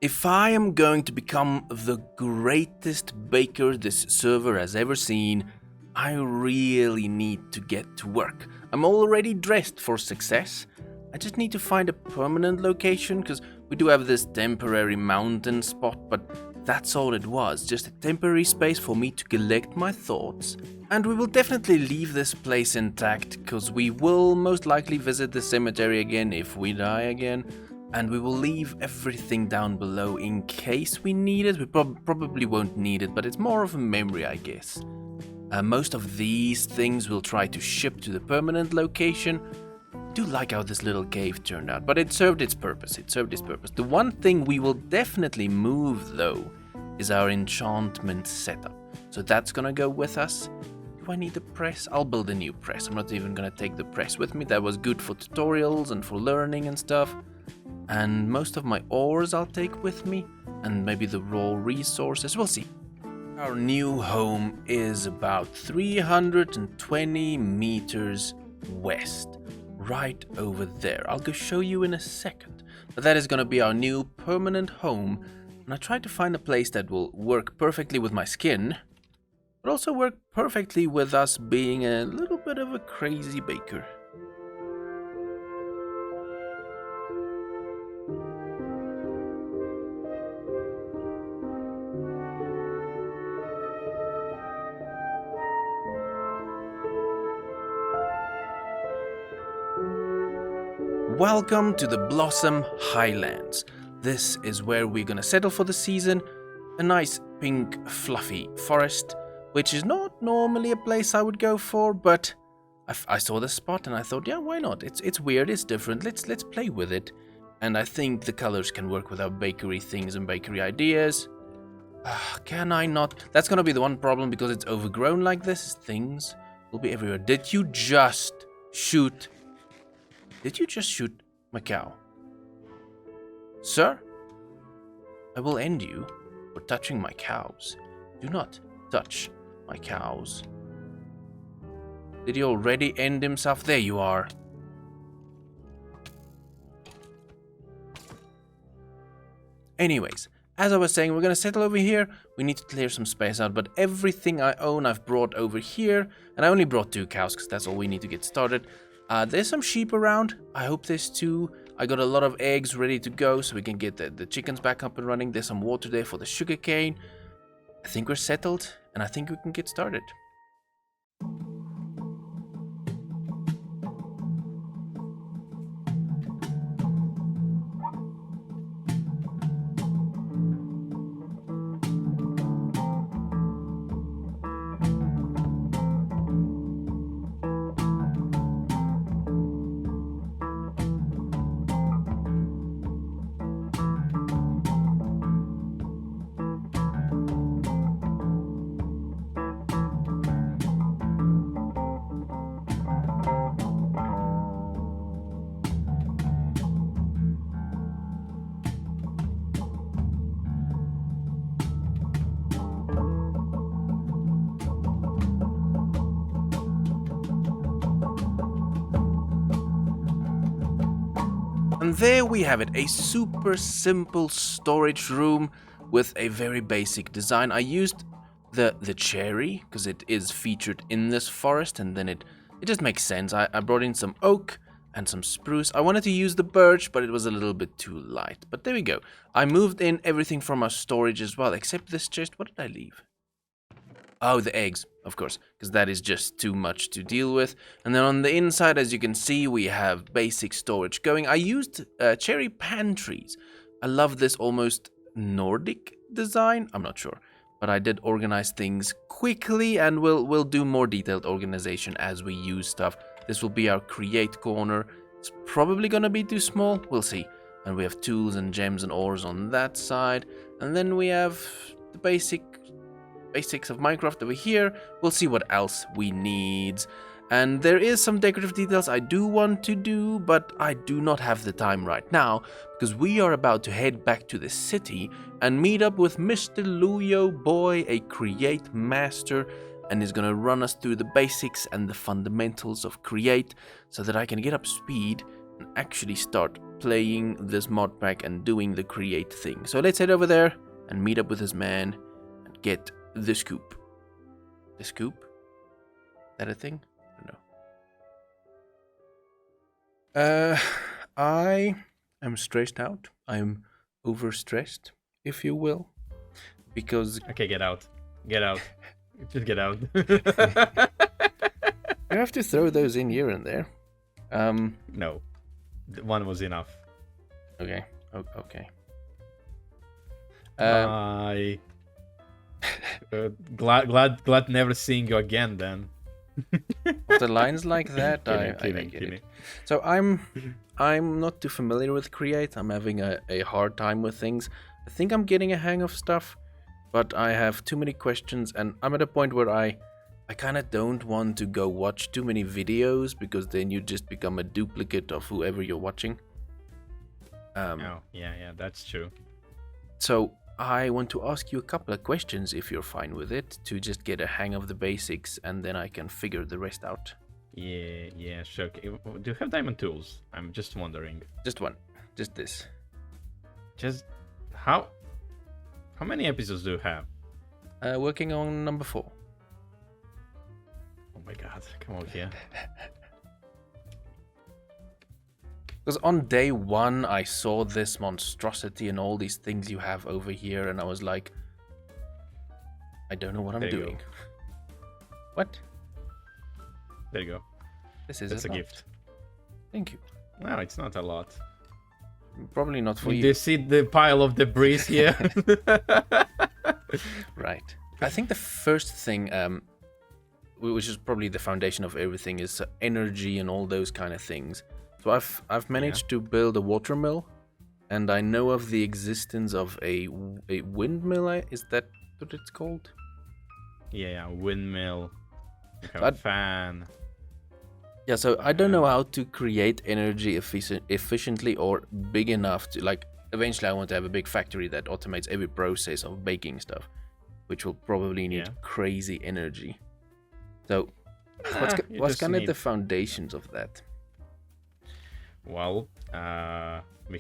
If I am going to become the greatest baker this server has ever seen, I really need to get to work. I'm already dressed for success. I just need to find a permanent location, because we do have this temporary mountain spot, but that's all it was, just a temporary space for me to collect my thoughts. And we will definitely leave this place intact, because we will most likely visit the cemetery again if we die again. And we will leave everything down below in case we need it. We probably won't need it, but it's more of a memory, I guess. Most of these things we'll try to ship to the permanent location. I do like how this little cave turned out, but it served its purpose. The one thing we will definitely move, though, is our enchantment setup. So that's gonna go with us. Do I need a press? I'll build a new press. I'm not even gonna take the press with me. That was good for tutorials and for learning and stuff. And most of my ores I'll take with me, and maybe the raw resources, we'll see. Our new home is about 320 meters west, right over there. I'll go show you in a second. But that is going to be our new permanent home, and I tried to find a place that will work perfectly with my skin, but also work perfectly with us being a little bit of a crazy baker. Welcome to the Blossom Highlands. This is where we're gonna settle for the season. A nice pink fluffy forest, which is not normally a place I would go for, but I saw the spot and I thought, yeah, why not? It's weird, it's different. Let's play with it. And I think the colors can work with our bakery things and bakery ideas. Can I not? That's gonna be the one problem because it's overgrown like this. Things will be everywhere. Did you just shoot my cow? Sir, I will end you for touching my cows. Do not touch my cows. Did he already end himself? There you are. Anyways, as I was saying, we're gonna settle over here. We need to clear some space out, but everything I own I've brought over here. And I only brought 2 cows because that's all we need to get started. There's some sheep around. I hope there's 2. I got a lot of eggs ready to go so we can get the chickens back up and running. There's some water there for the sugarcane. I think we're settled, and I think we can get started. And there we have it, a super simple storage room with a very basic design. I used the cherry because it is featured in this forest, and then it just makes sense. I brought in some oak and some spruce. I wanted to use the birch, but it was a little bit too light. But there we go. I moved in everything from our storage as well, except this chest. What did I leave? Oh, the eggs, of course, because that is just too much to deal with. And then on the inside, as you can see, we have basic storage going. I used cherry pantries. I love this almost Nordic design. I'm not sure, but I did organize things quickly, and we'll do more detailed organization as we use stuff. This will be our create corner. It's probably gonna be too small. We'll see. And we have tools and gems and ores on that side. And then we have the basics of Minecraft over here. We'll see what else we need. And there is some decorative details I do want to do, but I do not have the time right now because we are about to head back to the city and meet up with Mr. Luyo Boy, a create master, and he's gonna run us through the basics and the fundamentals of create so that I can get up speed and actually start playing this mod pack and doing the create thing. So let's head over there and meet up with this man and get the scoop. The scoop? Is that a thing? No. I am stressed out. I'm overstressed, if you will, because... Okay, get out. Get out. Just get out. You have to throw those in here and there. No. One was enough. Okay. Okay. Glad never seeing you again then. After lines like that, I get it. So I'm not too familiar with Create. I'm having a hard time with things. I think I'm getting a hang of stuff, but I have too many questions, and I'm at a point where I kind of don't want to go watch too many videos, because then you just become a duplicate of whoever you're watching. Oh, yeah, that's true. So I want to ask you a couple of questions, if you're fine with it, to just get a hang of the basics, and then I can figure the rest out. Yeah, sure. Do you have diamond tools? I'm just wondering. Just one. Just this. Just how many episodes do you have? Working on number 4. Oh my god, come on here. Because on day 1, I saw this monstrosity and all these things you have over here, and I was like, I don't know what I'm doing. What? There you go. This is a gift. Thank you. No, it's not a lot. Probably not for you. Do you see the pile of debris here? Right. I think the first thing, which is probably the foundation of everything, is energy and all those kind of things. So I've managed to build a water mill, and I know of the existence of a windmill. Is that what it's called? Yeah, windmill. You have a fan. Yeah, so I don't know how to create energy efficiently or big enough to, like, eventually I want to have a big factory that automates every process of baking stuff, which will probably need crazy energy. So what's kind of the foundations of that? Well, we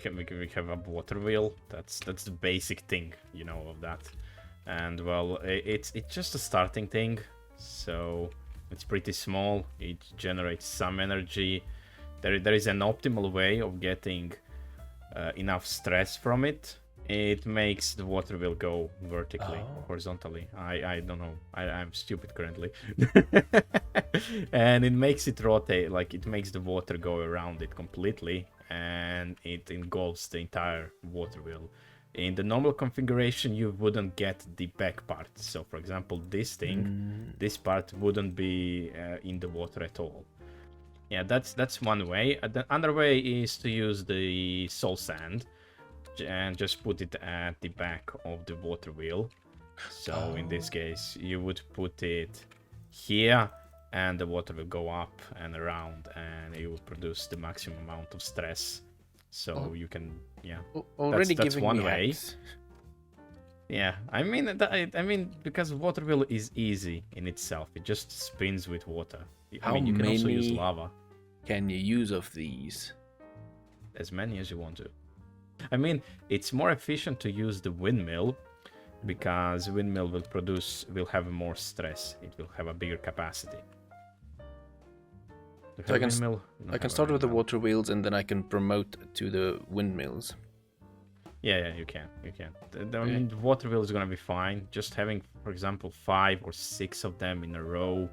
have a water wheel. That's the basic thing, of that. And well, it's just a starting thing. So it's pretty small. It generates some energy. There is an optimal way of getting enough stress from it. It makes the water wheel go vertically, horizontally. I don't know. I'm stupid currently. And it makes it rotate, like it makes the water go around it completely, and it engulfs the entire water wheel. In the normal configuration, you wouldn't get the back part. So, for example, this thing, this part wouldn't be in the water at all. Yeah, that's one way. The other way is to use the soul sand and just put it at the back of the water wheel. So in this case, you would put it here, and the water will go up and around, and it will produce the maximum amount of stress. So you can, already that's giving one me way. hacks. Yeah, I mean, because water wheel is easy in itself. It just spins with water. You can also use lava. Can you use of these? As many as you want to. I mean, it's more efficient to use the windmill, because windmill will have more stress. It will have a bigger capacity. So I can start with the water wheels, and then I can promote to the windmills. Yeah, you can. I mean, the water wheel is gonna be fine. Just having, for example, 5 or 6 of them in a row,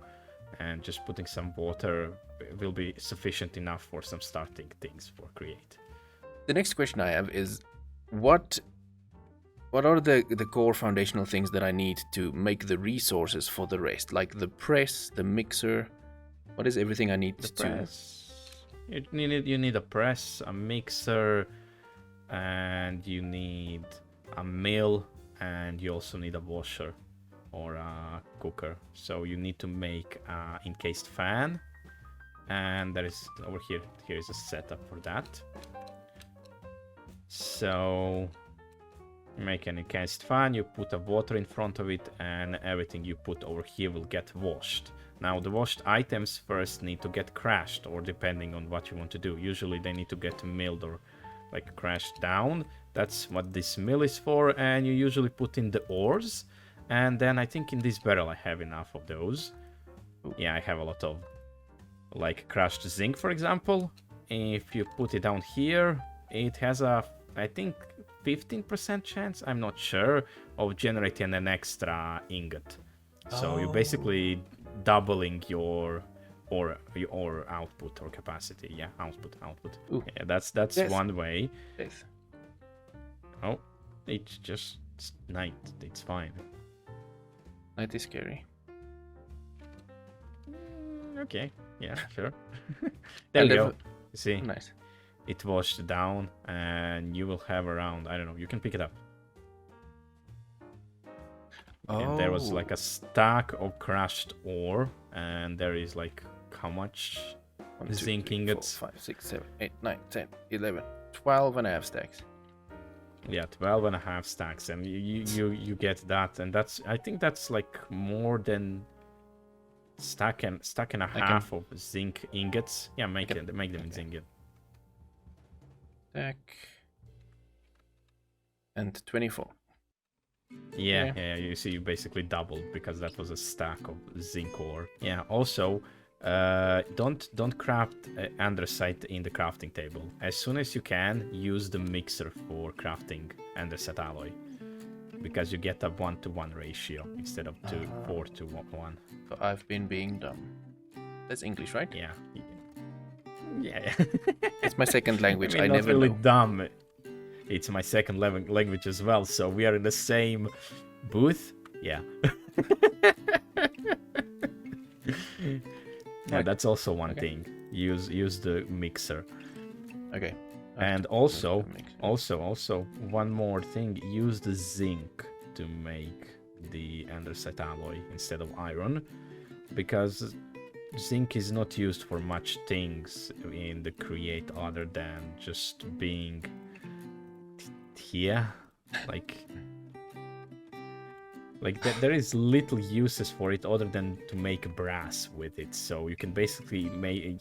and just putting some water will be sufficient enough for some starting things for Create. The next question I have is, what are the core foundational things that I need to make the resources for the rest? Like the press, the mixer. What is everything I need to? Press. You need a press, a mixer, and you need a mill, and you also need a washer or a cooker. So you need to make an encased fan, and there is over here. Here is a setup for that. So you make an encased fan, you put a water in front of it, and everything you put over here will get washed. Now the washed items first need to get crashed, or depending on what you want to do. Usually they need to get milled or like crashed down. That's what this mill is for, and you usually put in the ores. And then I think in this barrel I have enough of those. Yeah, I have a lot of like crushed zinc, for example. If you put it down here, it has a, I think, 15% chance, I'm not sure, of generating an extra ingot. So you're basically doubling your output or capacity. Yeah, output. Ooh. Yeah, that's Yes. one way. Yes. Oh, it's just night. It's fine. That is scary. Okay. Yeah, sure. There And we if- go. You see, Nice. it washed down, and you will have around, I don't know, you can pick it up. And there was like a stack of crushed ore, and there is like how much? 1, 2, zinc 3, 4, ingots. 5, 6, 7, 8, 9, 10, 11, 12 and a half stacks. Yeah, 12 and a half stacks, and you get that, and that's, I think that's like more than stack and a half of zinc ingots. Yeah, make them in zinc. Stack. And 24. Yeah, you see, you basically doubled because that was a stack of zinc ore. Yeah, also, don't craft andesite in the crafting table. As soon as you can, use the mixer for crafting andesite alloy, because you get a 1-to-1 ratio instead of 4-to-1. So I've been being dumb. That's English, right? Yeah. It's my second language. I I mean, never not really know. dumb. It's my second language as well, so we are in the same booth. Yeah. Yeah, that's also one thing. Use the mixer. Okay. And also one more thing. Use the zinc to make the andesite alloy instead of iron, because zinc is not used for much things in the create other than just being here. There is little uses for it other than to make brass with it, so you can basically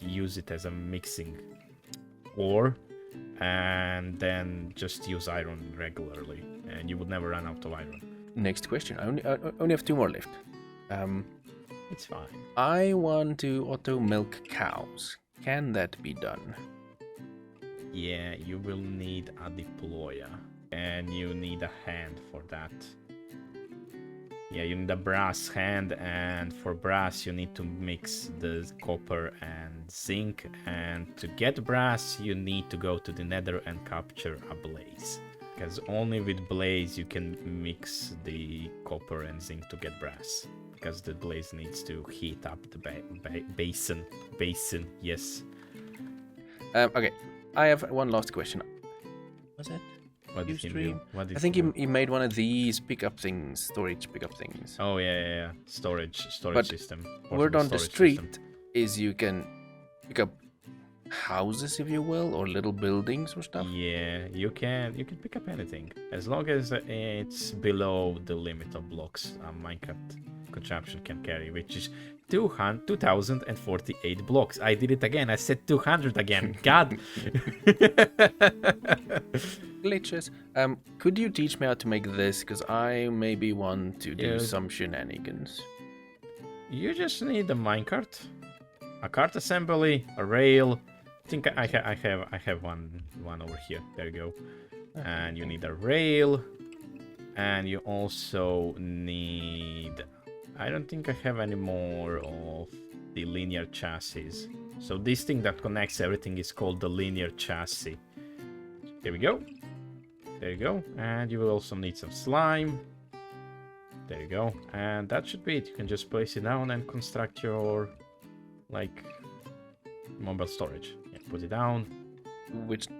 use it as a mixing ore, and then just use iron regularly, and you would never run out of iron. Next question. I only have 2 more left. It's fine. I want to auto milk cows. Can that be done? Yeah, you will need a deployer, and you need a hand for that. Yeah, you need a brass hand, and for brass you need to mix the copper and zinc, and to get brass you need to go to the nether and capture a blaze, because only with blaze you can mix the copper and zinc to get brass, because the blaze needs to heat up the basin, yes. Okay, I have one last question. Was it? What did Ustream? you do? What did I think you he made one of these pickup things, storage pickup things. Oh yeah. Storage But system. Word Portable on the storage street system. is you can pick up houses, if you will, or little buildings or stuff. Yeah, you can pick up anything as long as it's below the limit of blocks a Minecraft contraption can carry, which is 2048 blocks. I did it again. I said 200 again. God. Glitches. Could you teach me how to make this? Because I maybe want to do Yeah. some shenanigans. You just need a minecart, a cart assembly, a rail. I think I have one over here. There you go. And you need a rail, and you also need, I don't think I have any more of the linear chassis. So this thing that connects everything is called the linear chassis. Here we go. There you go. And you will also need some slime. There you go. And that should be it. You can just place it down and construct your, like, mobile storage. Yeah, put it down.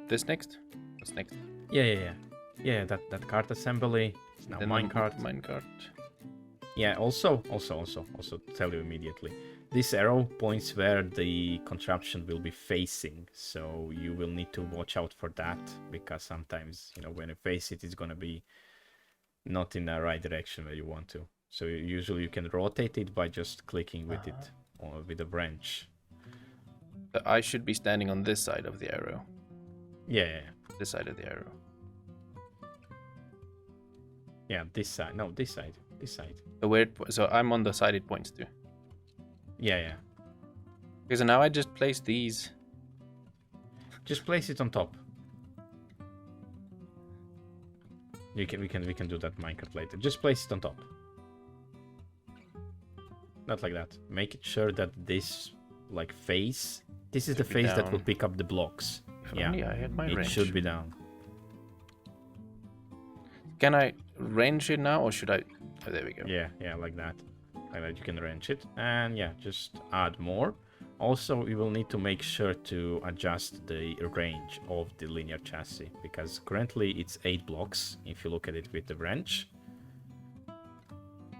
This next? What's next? Yeah, that cart assembly. It's now Then minecart. Minecart. Yeah, also tell you immediately. This arrow points where the contraption will be facing, so you will need to watch out for that, because sometimes, when you face it, it's gonna be not in the right direction where you want to. So usually you can rotate it by just clicking with it with a wrench. I should be standing on this side of the arrow. Yeah. This side of the arrow. Yeah, this side. No, this side. This side. So I'm on the side it points to. Yeah. Okay, so now I just place these. Just place it on top. We can do that Minecraft later. Just place it on top. Not like that. Make it sure that this like face. This is the face that will pick up the blocks. If only I had my it wrench. should be down. Can I wrench it now, or should I? Oh, there we go. Yeah, like that. Like that, you can wrench it, and yeah, just add more. Also, you will need to make sure to adjust the range of the linear chassis, because currently it's 8 blocks. If you look at it with the wrench.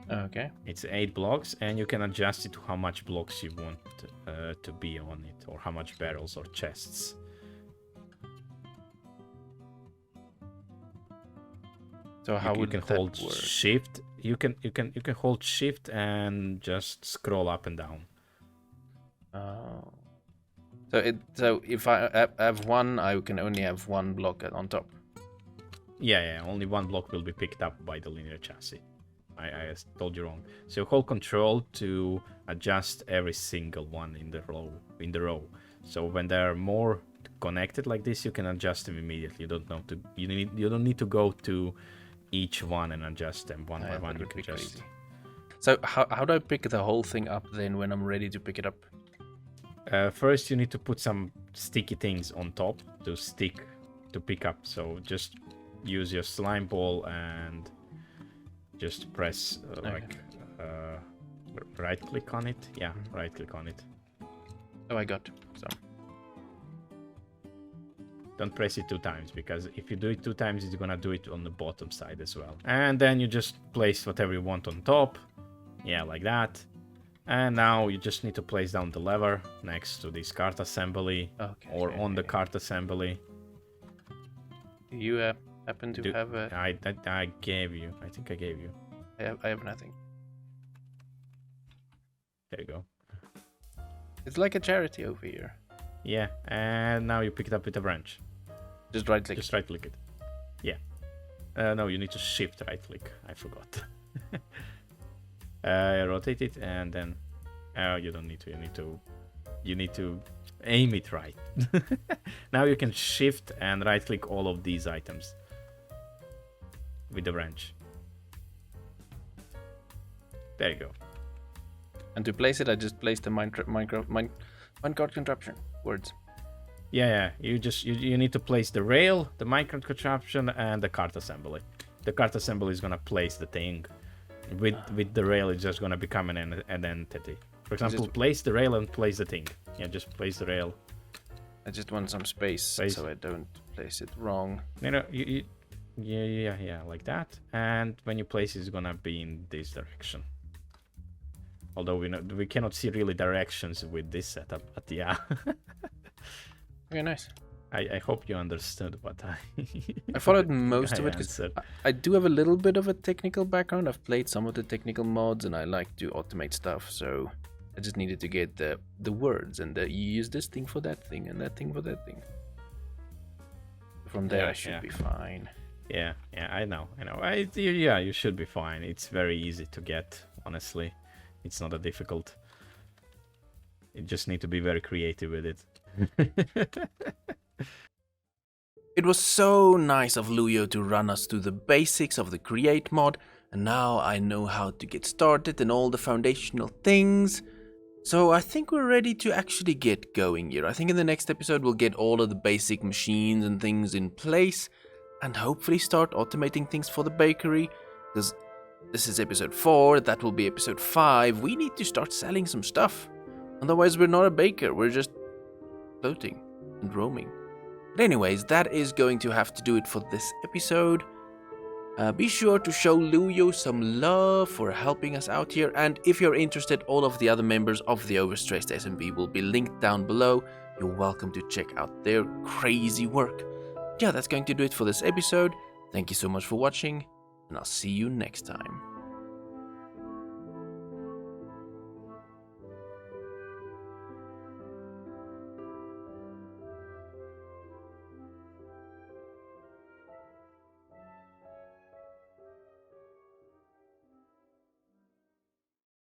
Okay. It's 8 blocks, and you can adjust it to how much blocks you want to be on it, or how much barrels or chests. So how would you can hold Shift? You can hold Shift and just scroll up and down. Oh. So if I have one, I can only have one block on top. Yeah. Only one block will be picked up by the linear chassis. I told you wrong. So hold Control to adjust every single one in the row. So when there are more connected like this, you can adjust them immediately. You don't need to go to each one and adjust them one by one. You can just. So how do I pick the whole thing up then when I'm ready to pick it up? First, you need to put some sticky things on top to pick up. So just use your slime ball and just press right click on it. Yeah, right click on it. Oh, I got some. Don't press it 2 times, because if you do it 2 times, it's gonna do it on the bottom side as well. And then you just place whatever you want on top. Yeah, like that. And now you just need to place down the lever next to this cart assembly, or on the cart assembly. Do you happen to have a... I gave you. I think I gave you. I have nothing. There you go. It's like a charity over here. Yeah, and now you pick it up with a wrench. Just right click. Just right click it. Yeah. No, you need to shift right click. I forgot. Rotate it, and then you don't need to. You need to aim it right. Now you can shift and right click all of these items with the wrench. There you go. And to place it, I just place the minecart contraption words. Yeah. You need to place the rail, the minecart contraption, and the cart assembly. The cart assembly is gonna place the thing. With the rail, it's just gonna become an entity. For example, place the rail and place the thing. Yeah, just place the rail. I just want some space so I don't place it wrong. No, yeah, like that. And when you place it, it's gonna be in this direction. Although we cannot see really directions with this setup, but yeah. Okay, nice. I hope you understood what I followed most of it, because I do have a little bit of a technical background. I've played some of the technical mods, and I like to automate stuff, so I just needed to get the words, and you use this thing for that thing, and that thing for that thing. From there, I should be fine. Yeah, I know. You should be fine. It's very easy to get, honestly. It's not that difficult. You just need to be very creative with it. It was so nice of Luyo to run us through the basics of the Create mod, and now I know how to get started and all the foundational things. So I think we're ready to actually get going here. I think in the next episode we'll get all of the basic machines and things in place, and hopefully start automating things for the bakery, because this is episode 4, that will be episode 5. We need to start selling some stuff. Otherwise we're not a baker, we're just floating and roaming. But anyways, that is going to have to do it for this episode. Be sure to show Luyo some love for helping us out here, and if you're interested, all of the other members of the Overstressed SMP will be linked down below. You're welcome to check out their crazy work. Yeah, that's going to do it for this episode. Thank you so much for watching, and I'll see you next time.